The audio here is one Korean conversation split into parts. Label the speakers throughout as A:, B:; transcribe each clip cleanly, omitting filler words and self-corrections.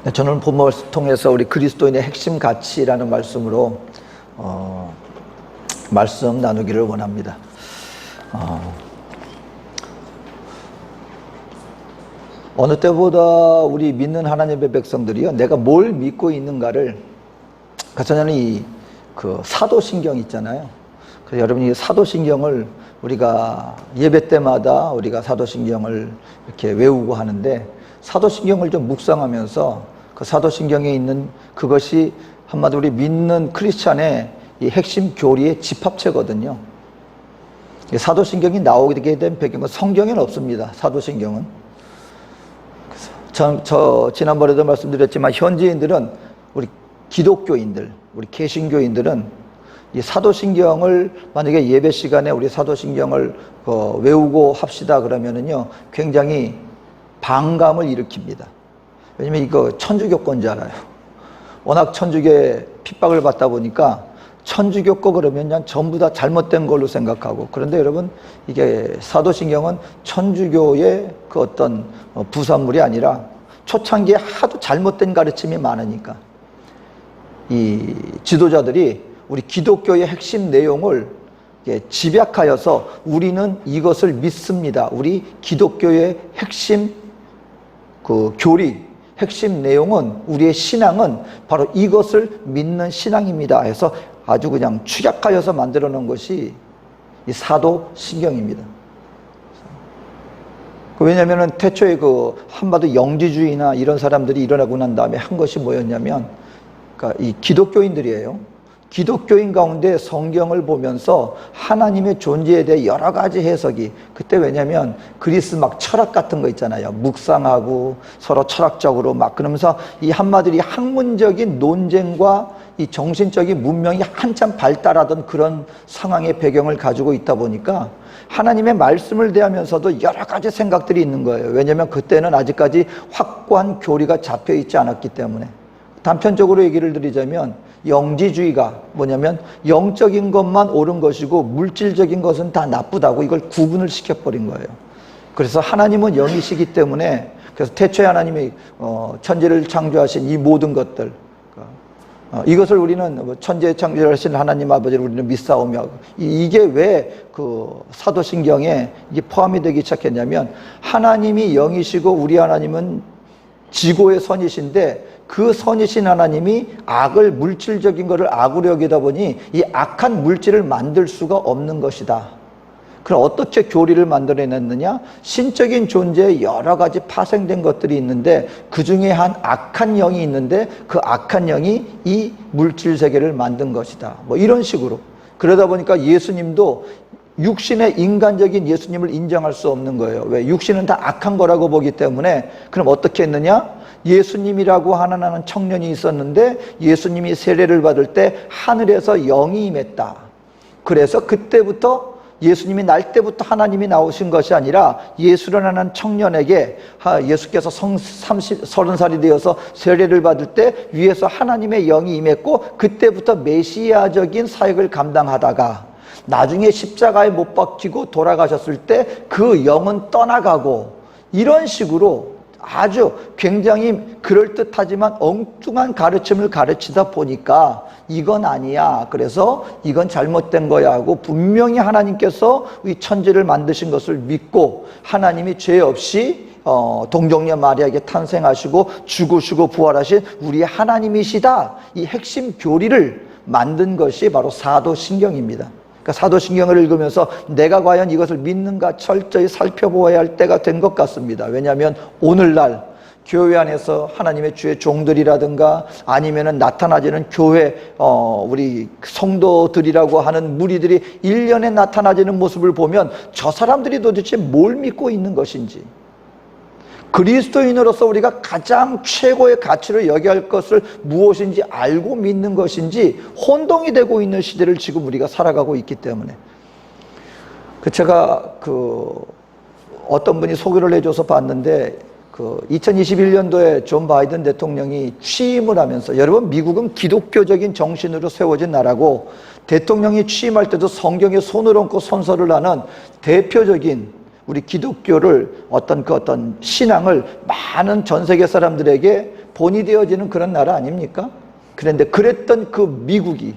A: 저는 본문을 통해서 우리 그리스도인의 핵심 가치라는 말씀으로 말씀 나누기를 원합니다. 어느 때보다 우리 믿는 하나님의 백성들이요, 내가 뭘 믿고 있는가를, 저는 그 사도신경 있잖아요. 그래서 여러분이 사도신경을 우리가 예배 때마다 우리가 사도신경을 이렇게 외우고 하는데, 사도신경을 좀 묵상하면서 그 사도신경에 있는 그것이 한마디로 우리 믿는 크리스찬의 이 핵심 교리의 집합체거든요. 사도신경이 나오게 된 배경은 성경에는 없습니다. 사도신경은. 저 지난번에도 말씀드렸지만 현지인들은, 우리 기독교인들, 우리 개신교인들은 이 사도신경을 만약에 예배 시간에 우리 사도신경을 외우고 합시다 그러면은요, 굉장히 반감을 일으킵니다. 왜냐면 이거 천주교권인 알아요. 워낙 천주교에 핍박을 받다 보니까 천주교 거 그러면 그냥 전부 다 잘못된 걸로 생각하고, 그런데 여러분, 이게 사도신경은 천주교의 그 어떤 부산물이 아니라 초창기에 하도 잘못된 가르침이 많으니까 이 지도자들이 우리 기독교의 핵심 내용을 집약하여서 우리는 이것을 믿습니다. 우리 기독교의 핵심 그 교리, 핵심 내용은, 우리의 신앙은 바로 이것을 믿는 신앙입니다 해서 아주 그냥 축약하여서 만들어 놓은 것이 이 사도신경입니다. 왜냐면은 태초에 그 한마디 영지주의나 이런 사람들이 일어나고 난 다음에 한 것이 뭐였냐면, 그러니까 이 기독교인들이에요. 기독교인 가운데 성경을 보면서 하나님의 존재에 대해 여러 가지 해석이, 그때 왜냐면 그리스 막 철학 같은 거 있잖아요. 묵상하고 서로 철학적으로 막 그러면서 이 한마디로 학문적인 논쟁과 이 정신적인 문명이 한참 발달하던 그런 상황의 배경을 가지고 있다 보니까 하나님의 말씀을 대하면서도 여러 가지 생각들이 있는 거예요. 왜냐면 그때는 아직까지 확고한 교리가 잡혀 있지 않았기 때문에. 단편적으로 얘기를 드리자면 영지주의가 뭐냐면 영적인 것만 옳은 것이고 물질적인 것은 다 나쁘다고 이걸 구분을 시켜버린 거예요. 그래서 하나님은 영이시기 때문에, 그래서 태초에 하나님이 천지를 창조하신 이 모든 것들, 이것을 우리는 천지에 창조하신 하나님 아버지를 우리는 믿사오며, 이게 왜 그 사도신경에 이게 포함이 되기 시작했냐면, 하나님이 영이시고 우리 하나님은 지고의 선이신데 그 선이신 하나님이 악을, 물질적인 것을 악으로 여기다 보니 이 악한 물질을 만들 수가 없는 것이다. 그럼 어떻게 교리를 만들어냈느냐? 신적인 존재에 여러 가지 파생된 것들이 있는데 그 중에 한 악한 영이 있는데 그 악한 영이 이 물질 세계를 만든 것이다. 뭐 이런 식으로. 그러다 보니까 예수님도 육신의 인간적인 예수님을 인정할 수 없는 거예요. 왜? 육신은 다 악한 거라고 보기 때문에. 그럼 어떻게 했느냐? 예수님이라고 하는 청년이 있었는데 예수님이 세례를 받을 때 하늘에서 영이 임했다. 그래서 그때부터 예수님이 날 때부터 하나님이 나오신 것이 아니라 예수라는 청년에게 예수께서 30살이 되어서 세례를 받을 때 위에서 하나님의 영이 임했고, 그때부터 메시아적인 사역을 감당하다가 나중에 십자가에 못 박히고 돌아가셨을 때 그 영은 떠나가고, 이런 식으로 아주 굉장히 그럴듯하지만 엉뚱한 가르침을 가르치다 보니까 이건 아니야, 그래서 이건 잘못된 거야 하고 분명히 하나님께서 이 천지를 만드신 것을 믿고 하나님이 죄 없이 동정녀 마리아에게 탄생하시고 죽으시고 부활하신 우리의 하나님이시다, 이 핵심 교리를 만든 것이 바로 사도신경입니다. 사도신경을 읽으면서 내가 과연 이것을 믿는가 철저히 살펴보아야 할 때가 된 것 같습니다. 왜냐하면 오늘날 교회 안에서 하나님의 주의 종들이라든가 아니면은 나타나지는 교회 우리 성도들이라고 하는 무리들이 일련에 나타나지는 모습을 보면 저 사람들이 도대체 뭘 믿고 있는 것인지, 그리스도인으로서 우리가 가장 최고의 가치를 여겨야 할 것을 무엇인지 알고 믿는 것인지 혼동이 되고 있는 시대를 지금 우리가 살아가고 있기 때문에. 제가 어떤 분이 소개를 해줘서 봤는데, 2021년도에 존 바이든 대통령이 취임을 하면서, 여러분 미국은 기독교적인 정신으로 세워진 나라고 대통령이 취임할 때도 성경에 손을 얹고 선서를 하는 대표적인 우리 기독교를 어떤 신앙을 많은 전 세계 사람들에게 본이 되어지는 그런 나라 아닙니까? 그런데 그랬던 그 미국이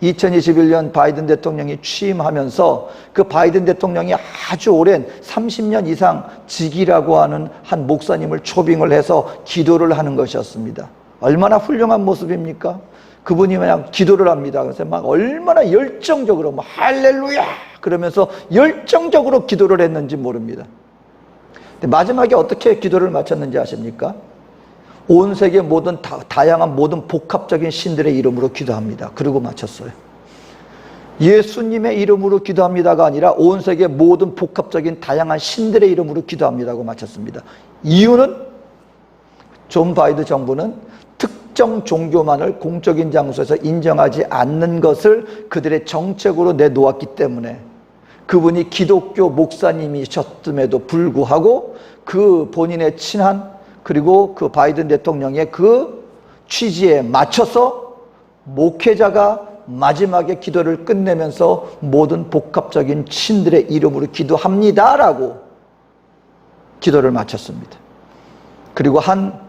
A: 2021년 바이든 대통령이 취임하면서 그 바이든 대통령이 아주 오랜 30년 이상 직이라고 하는 한 목사님을 초빙을 해서 기도를 하는 것이었습니다. 얼마나 훌륭한 모습입니까? 그분이 그냥 기도를 합니다. 그래서 막 얼마나 열정적으로 뭐 할렐루야 그러면서 열정적으로 기도를 했는지 모릅니다. 근데 마지막에 어떻게 기도를 마쳤는지 아십니까? 온 세계 모든 다양한 모든 복합적인 신들의 이름으로 기도합니다. 그리고 마쳤어요. 예수님의 이름으로 기도합니다가 아니라 온 세계 모든 복합적인 다양한 신들의 이름으로 기도합니다고 마쳤습니다. 이유는 존 바이든 정부는 특정 종교만을 공적인 장소에서 인정하지 않는 것을 그들의 정책으로 내놓았기 때문에 그분이 기독교 목사님이셨음에도 불구하고 그 본인의 친한 그리고 그 바이든 대통령의 그 취지에 맞춰서 목회자가 마지막에 기도를 끝내면서 모든 복합적인 신들의 이름으로 기도합니다라고 기도를 마쳤습니다. 그리고 한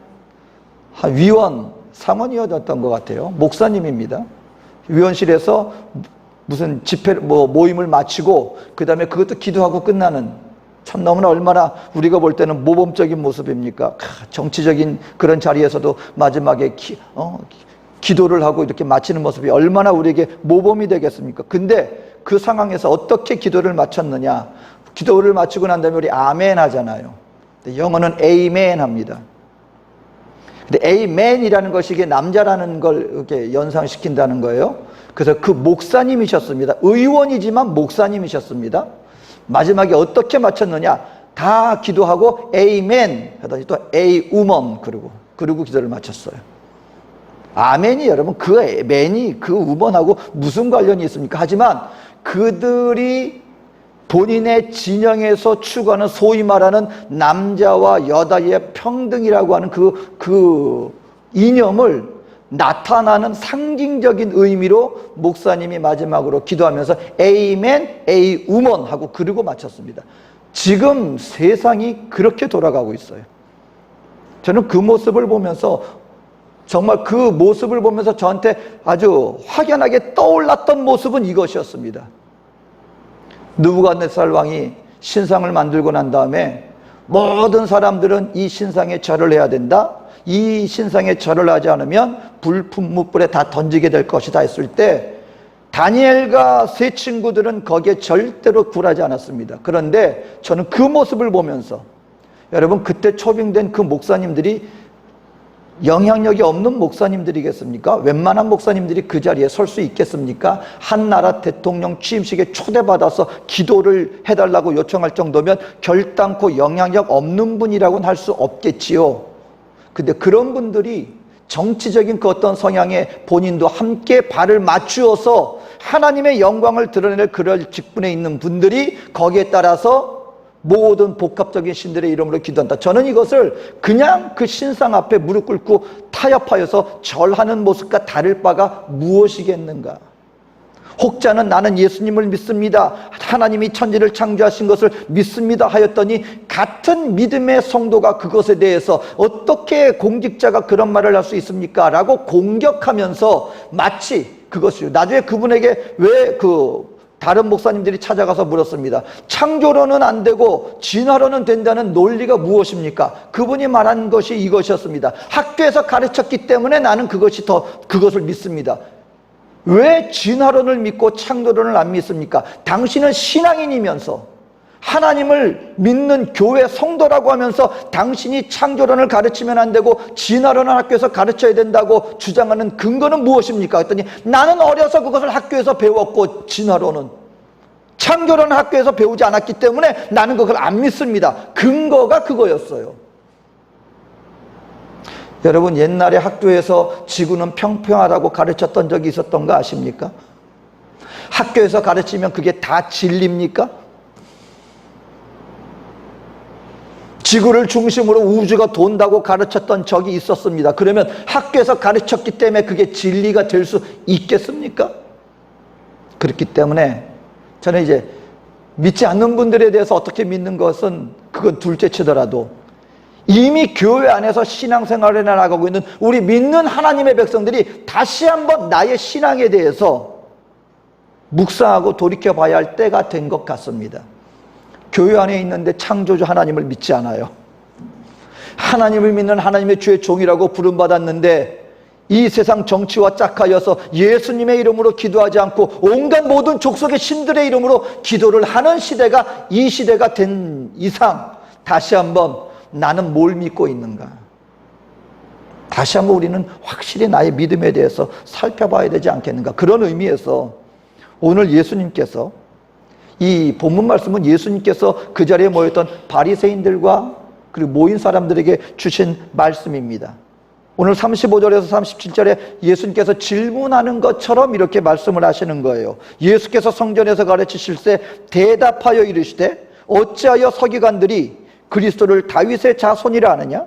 A: 위원, 상원이었던 것 같아요. 목사님입니다. 위원실에서 무슨 집회, 모임을 마치고 그 다음에 그것도 기도하고 끝나는 참 너무나 얼마나 우리가 볼 때는 모범적인 모습입니까? 정치적인 그런 자리에서도 마지막에 기도를 하고 이렇게 마치는 모습이 얼마나 우리에게 모범이 되겠습니까? 근데 그 상황에서 어떻게 기도를 마쳤느냐? 기도를 마치고 난 다음에 우리 아멘 하잖아요. 영어는 에이멘 합니다. 근데 에이멘이라는 것이 이게 남자라는 걸 이렇게 연상시킨다는 거예요. 그래서 그 목사님이셨습니다. 의원이지만 목사님이셨습니다. 마지막에 어떻게 마쳤느냐? 다 기도하고 에이멘 하더니 또 에이우먼 그리고 기도를 마쳤어요. 아멘이 여러분 그 맨이 그 우먼하고 무슨 관련이 있습니까? 하지만 그들이 본인의 진영에서 추구하는 소위 말하는 남자와 여자의 평등이라고 하는 그 이념을 나타나는 상징적인 의미로 목사님이 마지막으로 기도하면서 에이멘, 에이우먼 하고 그리고 마쳤습니다. 지금 세상이 그렇게 돌아가고 있어요. 저는 그 모습을 보면서 정말 그 모습을 보면서 저한테 아주 확연하게 떠올랐던 모습은 이것이었습니다. 느부갓네살 왕이 신상을 만들고 난 다음에 모든 사람들은 이 신상에 절을 해야 된다. 이 신상에 절을 하지 않으면 불품무불에 다 던지게 될 것이다 했을 때 다니엘과 세 친구들은 거기에 절대로 굴하지 않았습니다. 그런데 저는 그 모습을 보면서 여러분 그때 초빙된 그 목사님들이 영향력이 없는 목사님들이겠습니까? 웬만한 목사님들이 그 자리에 설 수 있겠습니까? 한 나라 대통령 취임식에 초대받아서 기도를 해달라고 요청할 정도면 결단코 영향력 없는 분이라고는 할 수 없겠지요. 근데 그런 분들이 정치적인 그 어떤 성향에 본인도 함께 발을 맞추어서 하나님의 영광을 드러낼 그럴 직분에 있는 분들이 거기에 따라서 모든 복합적인 신들의 이름으로 기도한다. 저는 이것을 그냥 그 신상 앞에 무릎 꿇고 타협하여서 절하는 모습과 다를 바가 무엇이겠는가? 혹자는 나는 예수님을 믿습니다. 하나님이 천지를 창조하신 것을 믿습니다 하였더니 같은 믿음의 성도가 그것에 대해서 어떻게 공직자가 그런 말을 할 수 있습니까? 라고 공격하면서 마치 그것이 나중에 그분에게 왜 다른 목사님들이 찾아가서 물었습니다. 창조론은 안 되고 진화론은 된다는 논리가 무엇입니까? 그분이 말한 것이 이것이었습니다. 학교에서 가르쳤기 때문에 나는 그것을 믿습니다. 왜 진화론을 믿고 창조론을 안 믿습니까? 당신은 신앙인이면서 하나님을 믿는 교회 성도라고 하면서 당신이 창조론을 가르치면 안 되고 진화론을 학교에서 가르쳐야 된다고 주장하는 근거는 무엇입니까? 했더니 나는 어려서 그것을 학교에서 배웠고 진화론은 창조론을 학교에서 배우지 않았기 때문에 나는 그걸 안 믿습니다. 근거가 그거였어요. 여러분 옛날에 학교에서 지구는 평평하다고 가르쳤던 적이 있었던 거 아십니까? 학교에서 가르치면 그게 다 진리입니까? 지구를 중심으로 우주가 돈다고 가르쳤던 적이 있었습니다. 그러면 학교에서 가르쳤기 때문에 그게 진리가 될 수 있겠습니까? 그렇기 때문에 저는 이제 믿지 않는 분들에 대해서 어떻게 믿는 것은 그건 둘째 치더라도 이미 교회 안에서 신앙생활을 나가고 있는 우리 믿는 하나님의 백성들이 다시 한번 나의 신앙에 대해서 묵상하고 돌이켜봐야 할 때가 된 것 같습니다. 교회 안에 있는데 창조주 하나님을 믿지 않아요. 하나님을 믿는 하나님의 주의 종이라고 부름받았는데 이 세상 정치와 짝하여서 예수님의 이름으로 기도하지 않고 온갖 모든 족속의 신들의 이름으로 기도를 하는 시대가 이 시대가 된 이상 다시 한번 나는 뭘 믿고 있는가? 다시 한번 우리는 확실히 나의 믿음에 대해서 살펴봐야 되지 않겠는가? 그런 의미에서 오늘 예수님께서 이 본문 말씀은 예수님께서 그 자리에 모였던 바리새인들과 그리고 모인 사람들에게 주신 말씀입니다. 오늘 35절에서 37절에 예수님께서 질문하는 것처럼 이렇게 말씀을 하시는 거예요. 예수께서 성전에서 가르치실새 대답하여 이르시되 어찌하여 서기관들이 그리스도를 다윗의 자손이라 하느냐?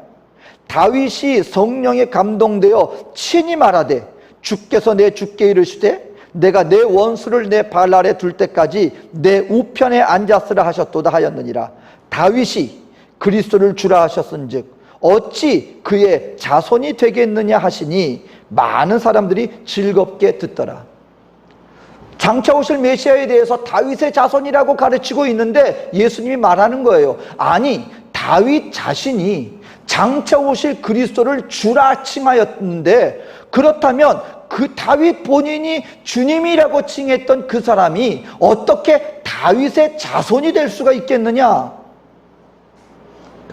A: 다윗이 성령에 감동되어 친히 말하되 주께서 내 주께 이르시되 내가 내 원수를 내 발 아래 둘 때까지 내 우편에 앉았으라 하셨도다 하였느니라. 다윗이 그리스도를 주라 하셨은즉 어찌 그의 자손이 되겠느냐 하시니 많은 사람들이 즐겁게 듣더라. 장차 오실 메시아에 대해서 다윗의 자손이라고 가르치고 있는데 예수님이 말하는 거예요. 아니, 다윗 자신이 장차 오실 그리스도를 주라 칭하였는데 그렇다면 그 다윗 본인이 주님이라고 칭했던 그 사람이 어떻게 다윗의 자손이 될 수가 있겠느냐?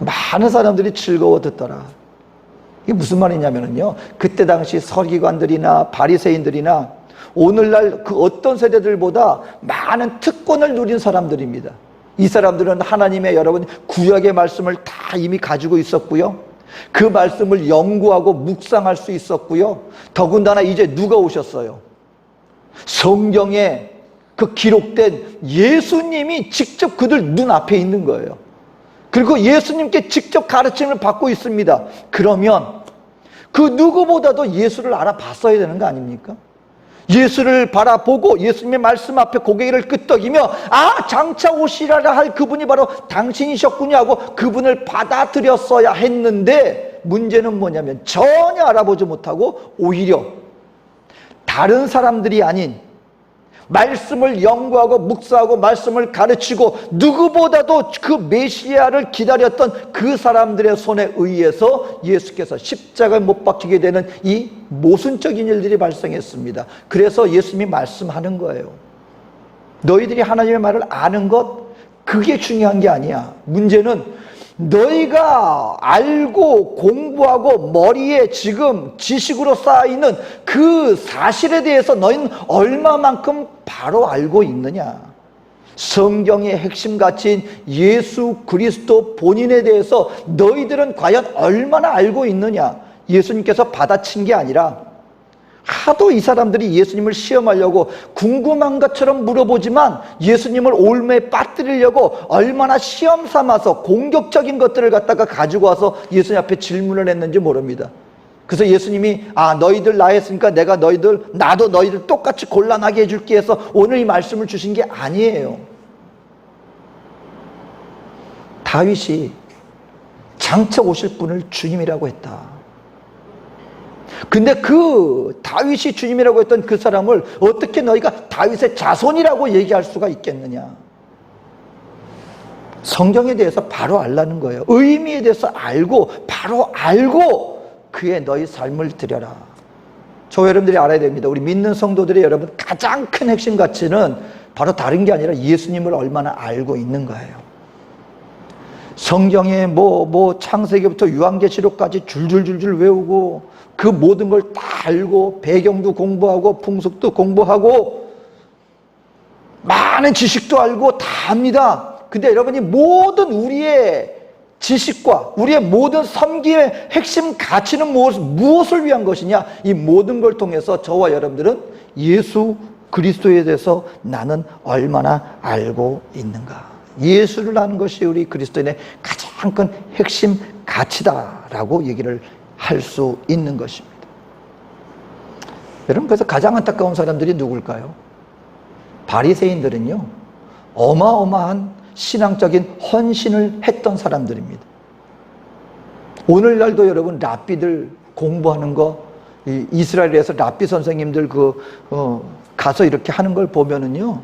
A: 많은 사람들이 즐거워 듣더라. 이게 무슨 말이냐면요, 그때 당시 서기관들이나 바리새인들이나 오늘날 그 어떤 세대들보다 많은 특권을 누린 사람들입니다. 이 사람들은 하나님의 여러분 구약의 말씀을 다 이미 가지고 있었고요, 그 말씀을 연구하고 묵상할 수 있었고요, 더군다나 이제 누가 오셨어요? 성경에 그 기록된 예수님이 직접 그들 눈앞에 있는 거예요. 그리고 예수님께 직접 가르침을 받고 있습니다. 그러면 그 누구보다도 예수를 알아봤어야 되는 거 아닙니까? 예수를 바라보고 예수님의 말씀 앞에 고개를 끄덕이며 아, 장차 오시라라 할 그분이 바로 당신이셨군요 하고 그분을 받아들였어야 했는데 문제는 뭐냐면 전혀 알아보지 못하고 오히려 다른 사람들이 아닌 말씀을 연구하고 묵상하고 말씀을 가르치고 누구보다도 그 메시아를 기다렸던 그 사람들의 손에 의해서 예수께서 십자가에 못 박히게 되는 이 모순적인 일들이 발생했습니다. 그래서 예수님이 말씀하는 거예요. 너희들이 하나님의 말을 아는 것, 그게 중요한 게 아니야. 문제는 너희가 알고 공부하고 머리에 지금 지식으로 쌓여있는 그 사실에 대해서 너희는 얼마만큼 바로 알고 있느냐. 성경의 핵심 가치인 예수 그리스도 본인에 대해서 너희들은 과연 얼마나 알고 있느냐. 예수님께서 받아친 게 아니라 하도 이 사람들이 예수님을 시험하려고 궁금한 것처럼 물어보지만 예수님을 올매에 빠뜨리려고 얼마나 시험 삼아서 공격적인 것들을 갖다가 가지고 와서 예수님 앞에 질문을 했는지 모릅니다. 그래서 예수님이 아, 너희들 나 했으니까 내가 나도 너희들 똑같이 곤란하게 해줄게 해서 오늘 이 말씀을 주신 게 아니에요. 다윗이 장차 오실 분을 주님이라고 했다. 근데 그 다윗이 주님이라고 했던 그 사람을 어떻게 너희가 다윗의 자손이라고 얘기할 수가 있겠느냐. 성경에 대해서 바로 알라는 거예요. 의미에 대해서 알고 바로 알고 그의 너희 삶을 드려라. 저 여러분들이 알아야 됩니다. 우리 믿는 성도들의 여러분 가장 큰 핵심 가치는 바로 다른 게 아니라 예수님을 얼마나 알고 있는 거예요. 성경에 창세기부터 요한계시록까지 줄줄줄줄 외우고 그 모든 걸 다 알고 배경도 공부하고 풍속도 공부하고 많은 지식도 알고 다 합니다. 근데 여러분이 모든 우리의 지식과 우리의 모든 섬기의 핵심 가치는 무엇을 위한 것이냐? 이 모든 걸 통해서 저와 여러분들은 예수 그리스도에 대해서 나는 얼마나 알고 있는가. 예수를 아는 것이 우리 그리스도인의 가장 큰 핵심 가치다라고 얘기를 할 수 있는 것입니다. 여러분, 그래서 가장 안타까운 사람들이 누굴까요? 바리새인들은요, 어마어마한 신앙적인 헌신을 했던 사람들입니다. 오늘날도 여러분 랍비들 공부하는 거, 이스라엘에서 랍비 선생님들 가서 이렇게 하는 걸 보면은요,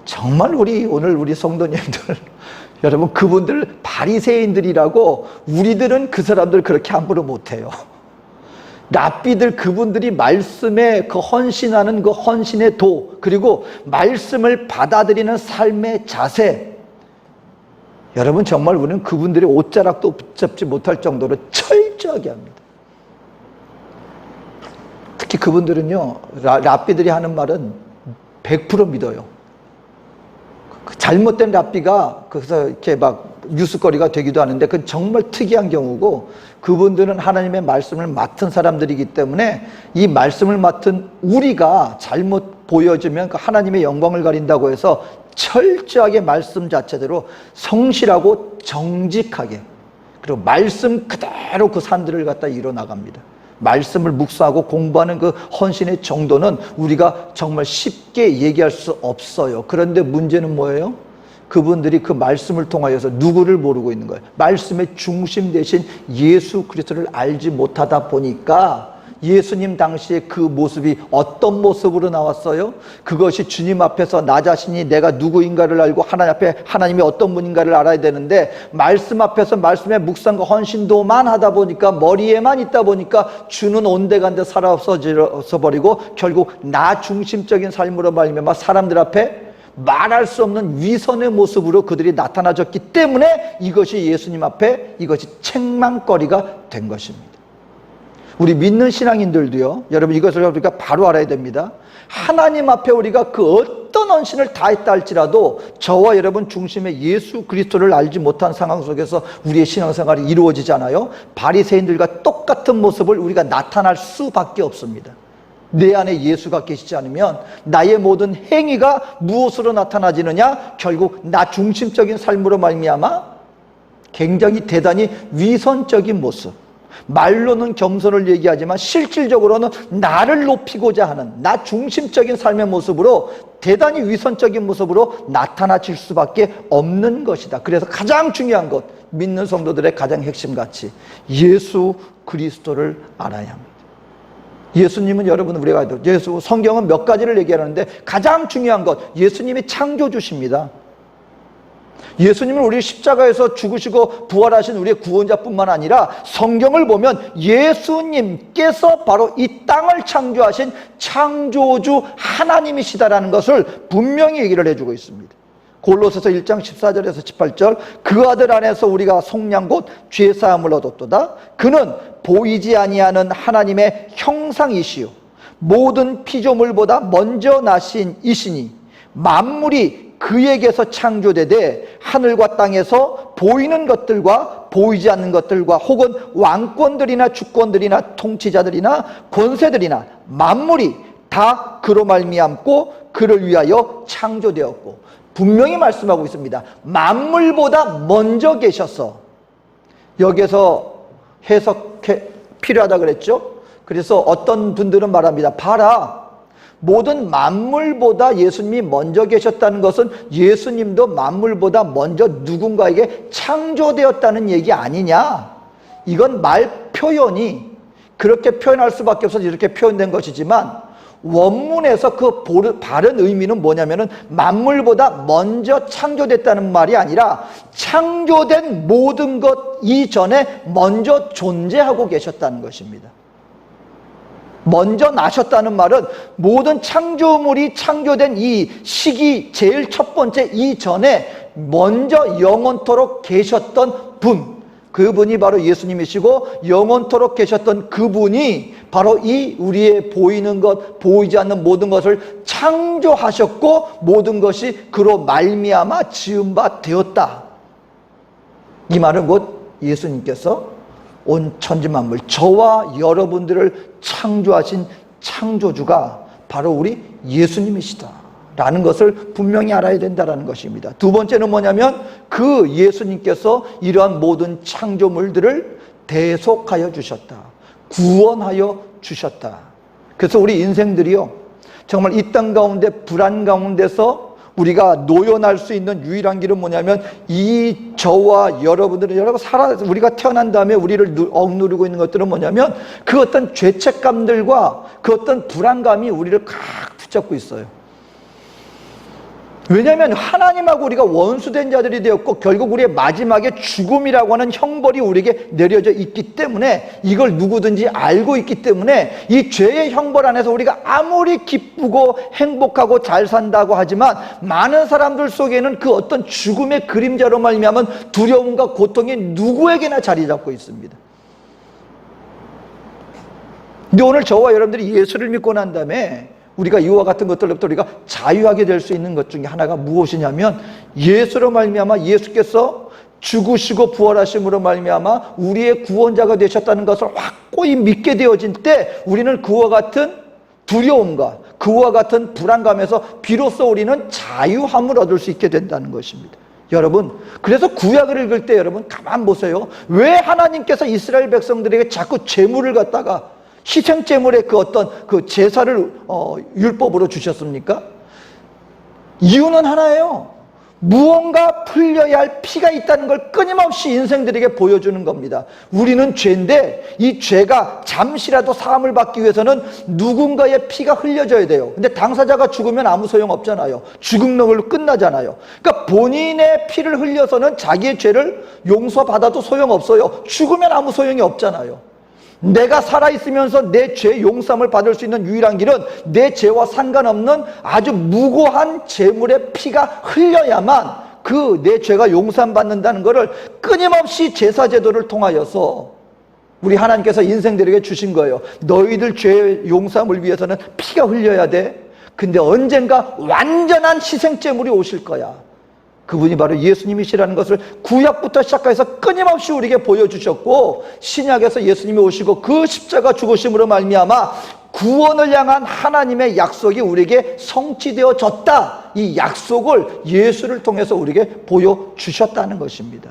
A: 정말 오늘 우리 성도님들 여러분, 그분들 바리새인들이라고 우리들은 그 사람들 그렇게 함부로 못해요. 랍비들, 그분들이 말씀에 그 헌신하는 그 헌신의 도, 그리고 말씀을 받아들이는 삶의 자세, 여러분 정말 우리는 그분들의 옷자락도 붙잡지 못할 정도로 철저하게 합니다. 특히 그분들은요, 랍비들이 하는 말은 100% 믿어요. 잘못된 랍비가 그래서 이렇게 막 뉴스거리가 되기도 하는데, 그건 정말 특이한 경우고, 그분들은 하나님의 말씀을 맡은 사람들이기 때문에 이 말씀을 맡은 우리가 잘못 보여주면 그 하나님의 영광을 가린다고 해서 철저하게 말씀 자체대로 성실하고 정직하게, 그리고 말씀 그대로 그 산들을 갖다 이뤄나갑니다. 말씀을 묵상하고 공부하는 그 헌신의 정도는 우리가 정말 쉽게 얘기할 수 없어요. 그런데 문제는 뭐예요? 그분들이 그 말씀을 통하여서 누구를 모르고 있는 거예요. 말씀의 중심 대신 예수 그리스도를 알지 못하다 보니까 예수님 당시에 그 모습이 어떤 모습으로 나왔어요? 그것이 주님 앞에서 나 자신이 내가 누구인가를 알고 하나님 앞에 하나님이 어떤 분인가를 알아야 되는데, 말씀 앞에서 말씀의 묵상과 헌신도만 하다 보니까, 머리에만 있다 보니까 주는 온데간데 살아 없어져 버리고 결국 나 중심적인 삶으로 말미암아 사람들 앞에 말할 수 없는 위선의 모습으로 그들이 나타나졌기 때문에 이것이 예수님 앞에 이것이 책망거리가 된 것입니다. 우리 믿는 신앙인들도요, 여러분 이것을 우리가 바로 알아야 됩니다. 하나님 앞에 우리가 그 어떤 헌신을 다했다 할지라도 저와 여러분 중심의 예수 그리스도를 알지 못한 상황 속에서 우리의 신앙생활이 이루어지잖아요. 바리새인들과 똑같은 모습을 우리가 나타날 수밖에 없습니다. 내 안에 예수가 계시지 않으면 나의 모든 행위가 무엇으로 나타나지느냐? 결국 나 중심적인 삶으로 말미암아 굉장히 대단히 위선적인 모습, 말로는 겸손을 얘기하지만 실질적으로는 나를 높이고자 하는 나 중심적인 삶의 모습으로 대단히 위선적인 모습으로 나타나질 수밖에 없는 것이다. 그래서 가장 중요한 것, 믿는 성도들의 가장 핵심 가치, 예수 그리스도를 알아야 합니다. 예수님은 여러분 우리가 성경은 몇 가지를 얘기하는데 가장 중요한 것, 예수님이 창조주십니다. 예수님은 우리 십자가에서 죽으시고 부활하신 우리의 구원자뿐만 아니라 성경을 보면 예수님께서 바로 이 땅을 창조하신 창조주 하나님이시다라는 것을 분명히 얘기를 해주고 있습니다. 골로새서 1장 14절에서 18절, 그 아들 안에서 우리가 속량 곧 죄사함을 얻었도다. 그는 보이지 아니하는 하나님의 형상이시요 모든 피조물보다 먼저 나신 이시니 만물이 그에게서 창조되되 하늘과 땅에서 보이는 것들과 보이지 않는 것들과 혹은 왕권들이나 주권들이나 통치자들이나 권세들이나 만물이 다 그로 말미암고 그를 위하여 창조되었고, 분명히 말씀하고 있습니다. 만물보다 먼저 계셔서, 여기서 해석해 필요하다 그랬죠. 그래서 어떤 분들은 말합니다. 봐라, 모든 만물보다 예수님이 먼저 계셨다는 것은 예수님도 만물보다 먼저 누군가에게 창조되었다는 얘기 아니냐. 이건 말 표현이 그렇게 표현할 수밖에 없어서 이렇게 표현된 것이지만, 원문에서 그 바른 의미는 뭐냐면은 만물보다 먼저 창조됐다는 말이 아니라 창조된 모든 것 이전에 먼저 존재하고 계셨다는 것입니다. 먼저 나셨다는 말은 모든 창조물이 창조된 이 시기 제일 첫 번째 이전에 먼저 영원토록 계셨던 분, 그분이 바로 예수님이시고, 영원토록 계셨던 그분이 바로 이 우리의 보이는 것, 보이지 않는 모든 것을 창조하셨고 모든 것이 그로 말미암아 지은 바 되었다. 이 말은 곧 예수님께서 온 천지만물, 저와 여러분들을 창조하신 창조주가 바로 우리 예수님이시다 라는 것을 분명히 알아야 된다는 것입니다. 두 번째는 뭐냐면 그 예수님께서 이러한 모든 창조물들을 대속하여 주셨다, 구원하여 주셨다. 그래서 우리 인생들이요, 정말 이 땅 가운데 불안 가운데서 우리가 노연할 수 있는 유일한 길은 뭐냐면 이 저와 여러분들은 우리가 태어난 다음에 우리를 억누르고 있는 것들은 뭐냐면 그 어떤 죄책감들과 그 어떤 불안감이 우리를 꽉 붙잡고 있어요. 왜냐하면 하나님하고 우리가 원수된 자들이 되었고 결국 우리의 마지막에 죽음이라고 하는 형벌이 우리에게 내려져 있기 때문에 이걸 누구든지 알고 있기 때문에 이 죄의 형벌 안에서 우리가 아무리 기쁘고 행복하고 잘 산다고 하지만 많은 사람들 속에는 그 어떤 죽음의 그림자로 말미암은 두려움과 고통이 누구에게나 자리 잡고 있습니다. 근데 오늘 저와 여러분들이 예수를 믿고 난 다음에 우리가 이와 같은 것들로부터 우리가 자유하게 될 수 있는 것 중에 하나가 무엇이냐면 예수로 말미암아 예수께서 죽으시고 부활하심으로 말미암아 우리의 구원자가 되셨다는 것을 확고히 믿게 되어진 때 우리는 그와 같은 두려움과 그와 같은 불안감에서 비로소 우리는 자유함을 얻을 수 있게 된다는 것입니다. 여러분, 그래서 구약을 읽을 때 여러분 가만 보세요. 왜 하나님께서 이스라엘 백성들에게 자꾸 제물을 갖다가 희생제물의 그 어떤 그 제사를 율법으로 주셨습니까? 이유는 하나예요. 무언가 풀려야 할 피가 있다는 걸 끊임없이 인생들에게 보여주는 겁니다. 우리는 죄인데 이 죄가 잠시라도 사함을 받기 위해서는 누군가의 피가 흘려져야 돼요. 근데 당사자가 죽으면 아무 소용 없잖아요. 죽음으로 끝나잖아요. 그러니까 본인의 피를 흘려서는 자기의 죄를 용서받아도 소용없어요. 죽으면 아무 소용이 없잖아요. 내가 살아있으면서 내 죄 용서함을 받을 수 있는 유일한 길은 내 죄와 상관없는 아주 무고한 제물의 피가 흘려야만 그 내 죄가 용서함 받는다는 것을 끊임없이 제사제도를 통하여서 우리 하나님께서 인생들에게 주신 거예요. 너희들 죄 용서함을 위해서는 피가 흘려야 돼. 근데 언젠가 완전한 희생제물이 오실 거야. 그분이 바로 예수님이시라는 것을 구약부터 시작해서 끊임없이 우리에게 보여주셨고 신약에서 예수님이 오시고 그 십자가 죽으심으로 말미암아 구원을 향한 하나님의 약속이 우리에게 성취되어졌다. 이 약속을 예수를 통해서 우리에게 보여주셨다는 것입니다.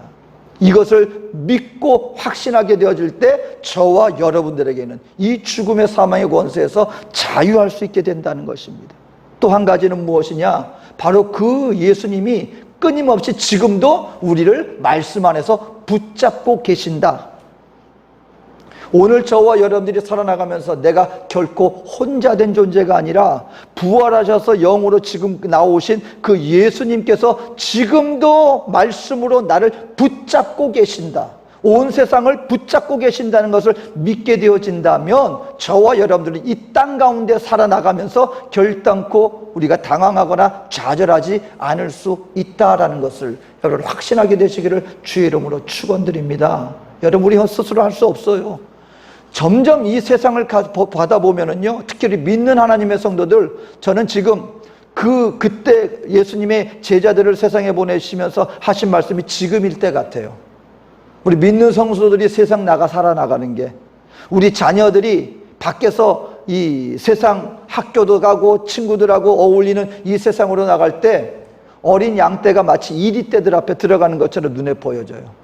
A: 이것을 믿고 확신하게 되어질 때 저와 여러분들에게는 이 죽음의 사망의 권세에서 자유할 수 있게 된다는 것입니다. 또 한 가지는 무엇이냐? 바로 그 예수님이 끊임없이 지금도 우리를 말씀 안에서 붙잡고 계신다. 오늘 저와 여러분들이 살아나가면서 내가 결코 혼자 된 존재가 아니라 부활하셔서 영으로 지금 나오신 그 예수님께서 지금도 말씀으로 나를 붙잡고 계신다. 온 세상을 붙잡고 계신다는 것을 믿게 되어진다면 저와 여러분들은 이 땅 가운데 살아나가면서 결단코 우리가 당황하거나 좌절하지 않을 수 있다라는 것을 여러분 확신하게 되시기를 주의 이름으로 축원드립니다. 여러분 우리 스스로 할 수 없어요. 점점 이 세상을 받아보면은요, 특히 우리 믿는 하나님의 성도들, 저는 지금 그때 예수님의 제자들을 세상에 보내시면서 하신 말씀이 지금일 때 같아요. 우리 믿는 성도들이 세상 나가 살아나가는 게, 우리 자녀들이 밖에서 이 세상 학교도 가고 친구들하고 어울리는 이 세상으로 나갈 때 어린 양떼가 마치 이리떼들 앞에 들어가는 것처럼 눈에 보여져요.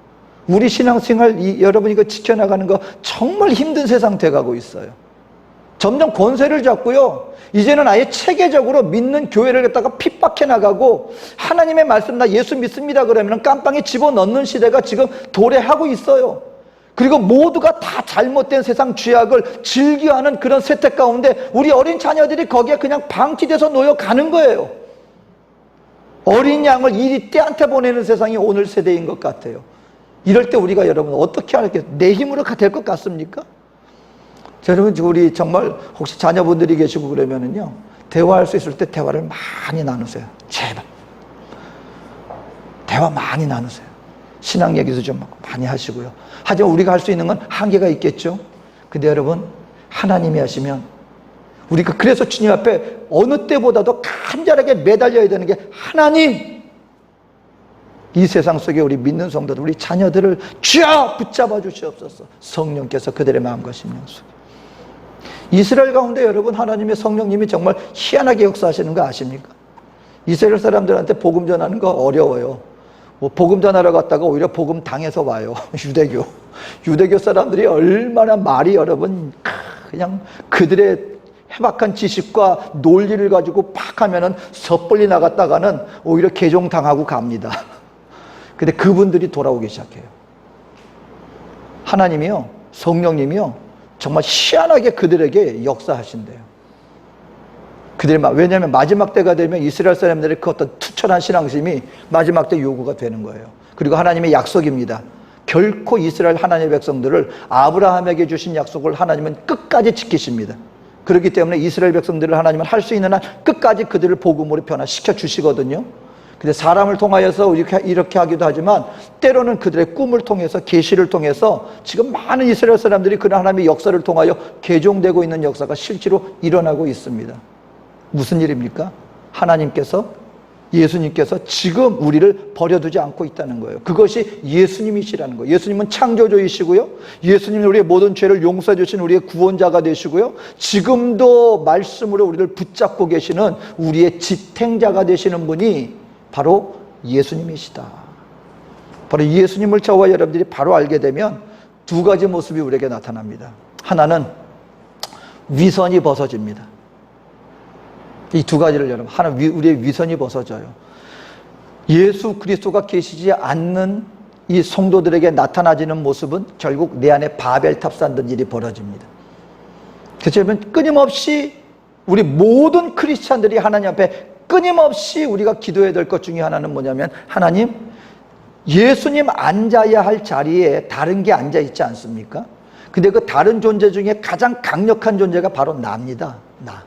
A: 우리 신앙생활 여러분 이거 지켜나가는 거 정말 힘든 세상 돼가고 있어요. 점점 권세를 잡고요, 이제는 아예 체계적으로 믿는 교회를 갖다가 핍박해 나가고 하나님의 말씀 나 예수 믿습니다 그러면 깜빵에 집어넣는 시대가 지금 도래하고 있어요. 그리고 모두가 다 잘못된 세상 죄악을 즐겨하는 그런 세태 가운데 우리 어린 자녀들이 거기에 그냥 방치돼서 놓여가는 거예요. 어린 양을 이리 떼한테 보내는 세상이 오늘 세대인 것 같아요. 이럴 때 우리가 여러분 어떻게 할게요? 내 힘으로 될 것 같습니까? 여러분 우리 정말 혹시 자녀분들이 계시고 그러면은요, 대화할 수 있을 때 대화를 많이 나누세요. 제발 대화 많이 나누세요. 신앙 얘기도 좀 많이 하시고요. 하지만 우리가 할 수 있는 건 한계가 있겠죠. 근데 여러분 하나님이 하시면 우리가 그래서 주님 앞에 어느 때보다도 간절하게 매달려야 되는 게 하나님, 이 세상 속에 우리 믿는 성도들, 우리 자녀들을 쥐어 붙잡아 주시옵소서. 성령께서 그들의 마음과 심령 속에. 이스라엘 가운데 여러분 하나님의 성령님이 정말 희한하게 역사하시는 거 아십니까? 이스라엘 사람들한테 복음 전하는 거 어려워요. 뭐 복음 전하러 갔다가 오히려 복음 당해서 와요. 유대교 사람들이 얼마나 말이 여러분 그냥 그들의 해박한 지식과 논리를 가지고 팍 하면은 섣불리 나갔다가는 오히려 개종당하고 갑니다. 근데 그분들이 돌아오기 시작해요. 하나님이요, 성령님이요, 정말 희한하게 그들에게 역사하신대요. 왜냐하면 마지막 때가 되면 이스라엘 사람들의 그 어떤 투철한 신앙심이 마지막 때 요구가 되는 거예요. 그리고 하나님의 약속입니다. 결코 이스라엘 하나님의 백성들을 아브라함에게 주신 약속을 하나님은 끝까지 지키십니다. 그렇기 때문에 이스라엘 백성들을 하나님은 할 수 있는 한 끝까지 그들을 복음으로 변화시켜 주시거든요. 근데 사람을 통하여서 이렇게 하기도 하지만 때로는 그들의 꿈을 통해서, 계시를 통해서 지금 많은 이스라엘 사람들이 그런 하나님의 역사를 통하여 개종되고 있는 역사가 실제로 일어나고 있습니다. 무슨 일입니까? 예수님께서 지금 우리를 버려두지 않고 있다는 거예요. 그것이 예수님이시라는 거예요. 예수님은 창조주이시고요, 예수님은 우리의 모든 죄를 용서해 주신 우리의 구원자가 되시고요, 지금도 말씀으로 우리를 붙잡고 계시는 우리의 지탱자가 되시는 분이 바로 예수님이시다. 바로 예수님을 저와 여러분들이 바로 알게 되면 두 가지 모습이 우리에게 나타납니다. 하나는 위선이 벗어집니다. 이 두 가지를 여러분, 하나, 우리의 위선이 벗어져요. 예수 그리스도가 계시지 않는 이 성도들에게 나타나지는 모습은 결국 내 안에 바벨탑 쌓는 일이 벌어집니다. 그래서 여러분, 끊임없이 우리 모든 크리스찬들이 하나님 앞에 끊임없이 우리가 기도해야 될 것 중에 하나는 뭐냐면, 하나님, 예수님 앉아야 할 자리에 다른 게 앉아 있지 않습니까? 근데 그 다른 존재 중에 가장 강력한 존재가 바로 나입니다. 나.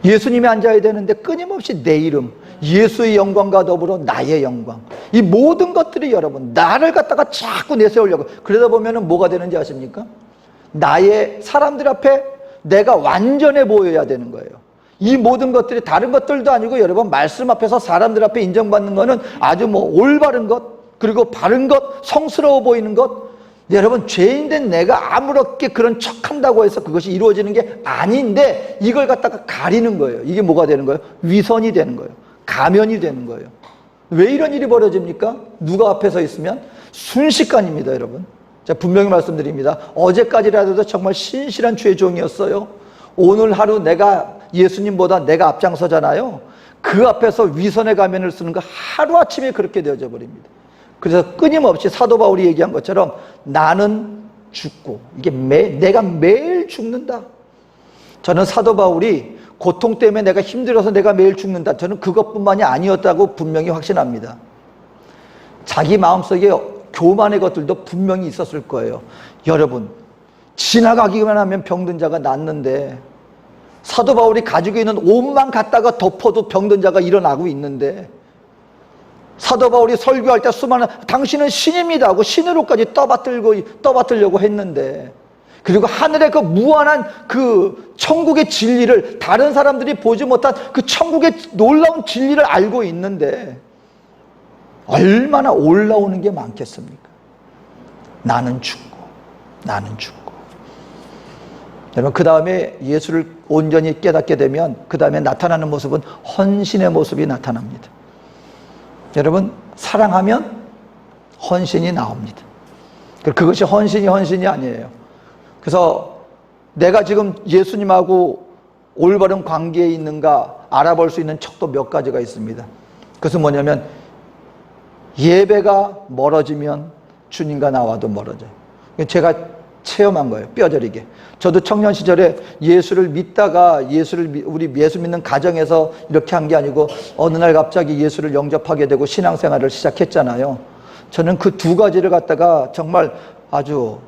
A: 예수님이 앉아야 되는데 끊임없이 내 이름, 예수의 영광과 더불어 나의 영광, 이 모든 것들이 여러분 나를 갖다가 자꾸 내세우려고, 그러다 보면은 뭐가 되는지 아십니까? 나의 사람들 앞에 내가 완전해 보여야 되는 거예요. 이 모든 것들이 다른 것들도 아니고 여러분, 말씀 앞에서 사람들 앞에 인정받는 거는 아주 올바른 것, 그리고 바른 것, 성스러워 보이는 것, 여러분, 죄인된 내가 아무렇게 그런 척한다고 해서 그것이 이루어지는 게 아닌데 이걸 갖다가 가리는 거예요. 이게 뭐가 되는 거예요? 위선이 되는 거예요. 가면이 되는 거예요. 왜 이런 일이 벌어집니까? 누가 앞에 서 있으면? 순식간입니다, 여러분. 제가 분명히 말씀드립니다. 어제까지라도 정말 신실한 죄종이었어요. 오늘 하루 내가 예수님보다 내가 앞장서잖아요. 그 앞에서 위선의 가면을 쓰는 거 하루아침에 그렇게 되어져 버립니다. 그래서 끊임없이 사도 바울이 얘기한 것처럼 나는 죽고, 이게 내가 매일 죽는다. 저는 사도 바울이 고통 때문에 내가 힘들어서 내가 매일 죽는다, 저는 그것뿐만이 아니었다고 분명히 확신합니다. 자기 마음속에 교만의 것들도 분명히 있었을 거예요. 여러분, 지나가기만 하면 병든 자가 낫는데, 사도 바울이 가지고 있는 옷만 갖다가 덮어도 병든 자가 일어나고 있는데, 사도 바울이 설교할 때 수많은 당신은 신입니다 하고 신으로까지 떠받들려고 했는데, 그리고 하늘의 그 무한한 그 천국의 진리를, 다른 사람들이 보지 못한 그 천국의 놀라운 진리를 알고 있는데 얼마나 올라오는 게 많겠습니까? 나는 죽고. 여러분, 그 다음에 예수를 온전히 깨닫게 되면 그 다음에 나타나는 모습은 헌신의 모습이 나타납니다. 여러분, 사랑하면 헌신이 나옵니다. 그것이 헌신이 아니에요. 그래서 내가 지금 예수님하고 올바른 관계에 있는가 알아볼 수 있는 척도 몇 가지가 있습니다. 그것은 뭐냐면, 예배가 멀어지면 주님과 나와도 멀어져요. 제가 체험한 거예요, 뼈저리게. 저도 청년 시절에 예수를 믿다가 우리 예수 믿는 가정에서 이렇게 한 게 아니고 어느 날 갑자기 예수를 영접하게 되고 신앙생활을 시작했잖아요. 저는 그 두 가지를 갖다가 정말 아주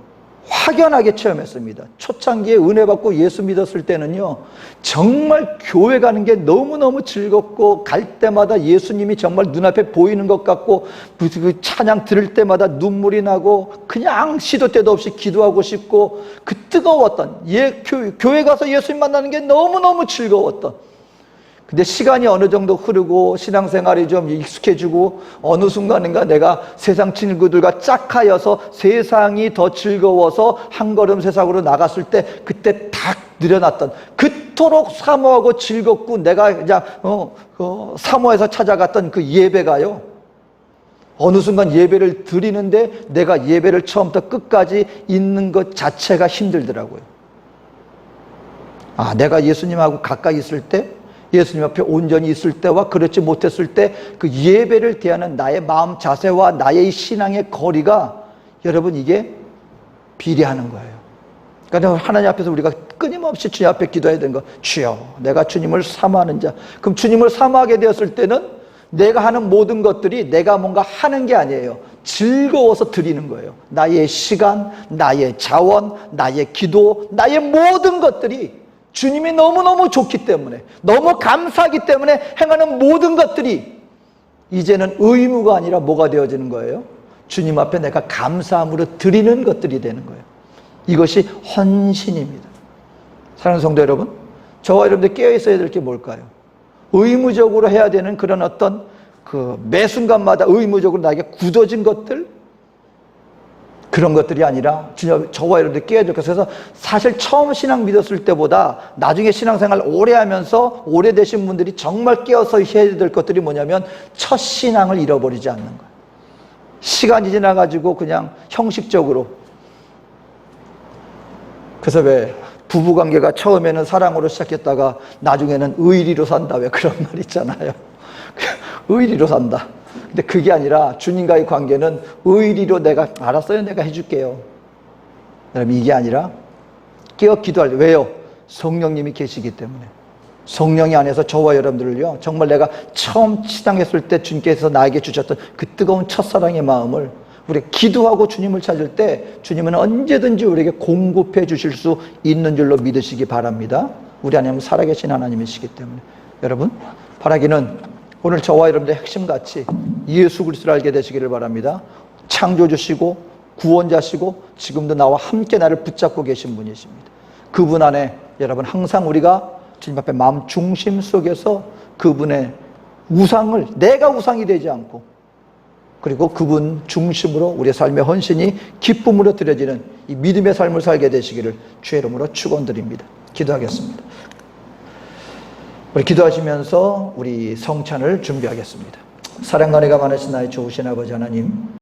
A: 확연하게 체험했습니다. 초창기에 은혜 받고 예수 믿었을 때는요, 정말 교회 가는 게 너무너무 즐겁고, 갈 때마다 예수님이 정말 눈앞에 보이는 것 같고, 그 찬양 들을 때마다 눈물이 나고, 그냥 시도 때도 없이 기도하고 싶고, 그 뜨거웠던, 교회 가서 예수님 만나는 게 너무너무 즐거웠던. 근데 시간이 어느 정도 흐르고 신앙생활이 좀 익숙해지고 어느 순간인가 내가 세상 친구들과 짝하여서 세상이 더 즐거워서 한 걸음 세상으로 나갔을 때, 그때 딱 늘어났던, 그토록 사모하고 즐겁고 내가 그냥 사모해서 찾아갔던 그 예배가요, 어느 순간 예배를 드리는데 내가 예배를 처음부터 끝까지 있는 것 자체가 힘들더라고요. 아, 내가 예수님하고 가까이 있을 때, 예수님 앞에 온전히 있을 때와 그렇지 못했을 때 그 예배를 대하는 나의 마음 자세와 나의 신앙의 거리가 여러분 이게 비례하는 거예요. 그러니까 하나님 앞에서 우리가 끊임없이 주님 앞에 기도해야 되는 거, 주여 내가 주님을 사모하는 자. 그럼 주님을 사모하게 되었을 때는 내가 하는 모든 것들이 내가 뭔가 하는 게 아니에요. 즐거워서 드리는 거예요. 나의 시간, 나의 자원, 나의 기도, 나의 모든 것들이 주님이 너무너무 좋기 때문에, 너무 감사하기 때문에 행하는 모든 것들이 이제는 의무가 아니라 뭐가 되어지는 거예요? 주님 앞에 내가 감사함으로 드리는 것들이 되는 거예요. 이것이 헌신입니다. 사랑하는 성도 여러분, 저와 여러분들 깨어 있어야 될 게 뭘까요? 의무적으로 해야 되는 그런 어떤 그 매 순간마다 의무적으로 나에게 굳어진 것들, 그런 것들이 아니라 저와 여러분들 깨어야 될 것을. 그래서 사실 처음 신앙 믿었을 때보다 나중에 신앙생활 오래 하면서 오래되신 분들이 정말 깨어서 해야 될 것들이 뭐냐면 첫 신앙을 잃어버리지 않는 거예요. 시간이 지나가지고 그냥 형식적으로. 그래서 왜 부부관계가 처음에는 사랑으로 시작했다가 나중에는 의리로 산다, 왜 그런 말 있잖아요. 의리로 산다. 근데 그게 아니라 주님과의 관계는 의리로 내가 알았어요, 내가 해줄게요. 여러분, 이게 아니라 깨어 기도할 때. 왜요? 성령님이 계시기 때문에. 성령이 안에서 저와 여러분들을요, 정말 내가 처음 시작했을 때 주님께서 나에게 주셨던 그 뜨거운 첫사랑의 마음을 우리가 기도하고 주님을 찾을 때 주님은 언제든지 우리에게 공급해 주실 수 있는 줄로 믿으시기 바랍니다. 우리 하나님은 살아계신 하나님이시기 때문에. 여러분, 바라기는 오늘 저와 여러분들의 핵심같이 예수 그리스도를 알게 되시기를 바랍니다. 창조주시고 구원자시고 지금도 나와 함께 나를 붙잡고 계신 분이십니다. 그분 안에 여러분 항상 우리가 주님 앞에 마음 중심 속에서 그분의 우상을, 내가 우상이 되지 않고, 그리고 그분 중심으로 우리의 삶의 헌신이 기쁨으로 드려지는 이 믿음의 삶을 살게 되시기를 주의 이름으로 축원드립니다. 기도하겠습니다. 우리 기도하시면서 우리 성찬을 준비하겠습니다. 사랑과 은혜가 많으신 나의 좋으신 아버지 하나님,